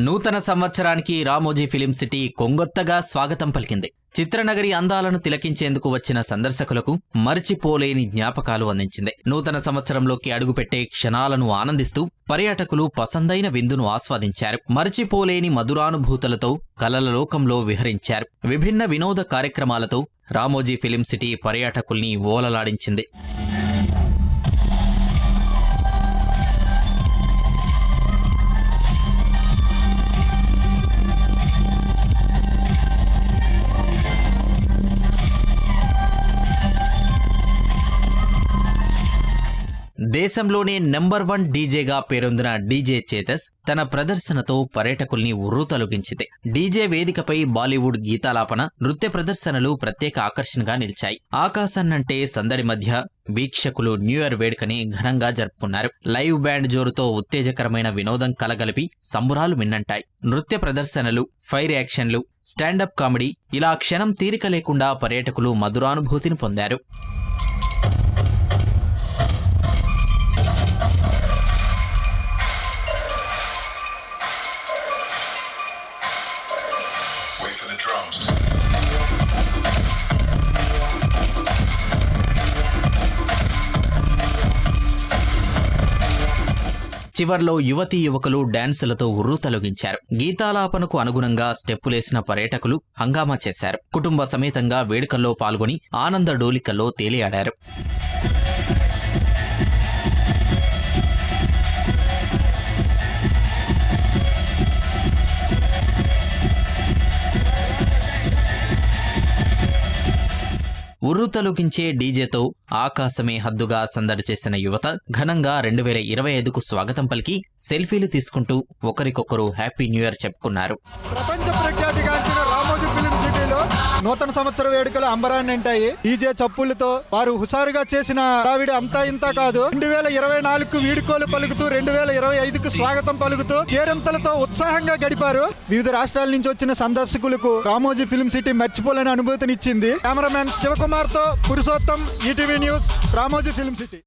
నూతన సంవత్సరానికి Ramoji film city కొంగొత్తగా స్వాగతం పలికింది. చిత్రనగరి అందాలను తిలకించేందుకు వచ్చిన సందర్శకులకు మరిచిపోలేని జ్ఞాపకాలు అందించింది. నూతన సంవత్సరంలోకి అడుగుపెట్టే క్షణాలను ఆనందిస్తూ పర్యాటకులు పసందైన విందును ఆస్వాదించారు. మరిచిపోలేని మధురానుభూతులతో కలల లోకంలో విహరించారు. విభిన్న వినోద కార్యక్రమాలతో రామోజీ ఫిలిం సిటీ పర్యాటకుల్ని ఓలలాడించింది. దేశంలోనే నెంబర్ 1 డీజేగా పేరొందిన డీజే చేతస్ తన ప్రదర్శనతో పర్యాటకుల్ని ఉర్రూతలొగించింది. డీజే వేదికపై బాలీవుడ్ గీతాలాపన, నృత్య ప్రదర్శనలు ప్రత్యేక ఆకర్షణగా నిలిచాయి. ఆకాశాన్నంటే సందడి మధ్య వీక్షకులు న్యూ ఇయర్ వేడుకని ఘనంగా జరుపుకున్నారు. లైవ్ బ్యాండ్ జోరుతో ఉత్తేజకరమైన వినోదం కలగలిపి సంబురాలు మిన్నంటాయి. నృత్య ప్రదర్శనలు, ఫైర్ యాక్షన్లు, స్టాండప్ కామెడీ ఇలా క్షణం తీరిక లేకుండా పర్యాటకులు మధురానుభూతిని పొందారు. చివర్లో యువతీ యువకులు డాన్సులతో ఉర్రూతలొగించారు. గీతాలాపనకు అనుగుణంగా స్టెప్పులేసిన పర్యాటకులు హంగామా చేశారు. కుటుంబ సమేతంగా వేడుకల్లో పాల్గొని ఆనంద డోలికల్లో తేలియాడారు. ఉర్రూతలొగించే డీజేతో ఆకాశమే హద్దుగా సందడి చేసిన యువత ఘనంగా 2025కు స్వాగతం పలికి సెల్ఫీలు తీసుకుంటూ ఒకరికొకరు హ్యాపీ న్యూ ఇయర్ చెప్పుకున్నారు. ప్రపంచ ప్రఖ్యాతిగాంచిన రామోజీ ఫిలిం సిటీలో నూతన సంవత్సర వేడుకలు అంబరాన్నింటాయి. డీజే చప్పులతో వారు హుషారుగా చేసిన హడావిడి అంతా ఇంత కాదు. 2024కు వీడుకోలు పలుకుతూ 2025కు స్వాగతం పలుకుతూ కేరింతలతో ఉత్సాహంగా గడిపారు. వివిధ రాష్ట్రాల నుంచి వచ్చిన సందర్శకులకు రామోజీ ఫిలిం సిటీ మర్చిపోలేని అనుభూతినిచ్చింది. కెమెరామెన్ శివకుమార్ తో Purushottam, ETV news, Ramoji film city.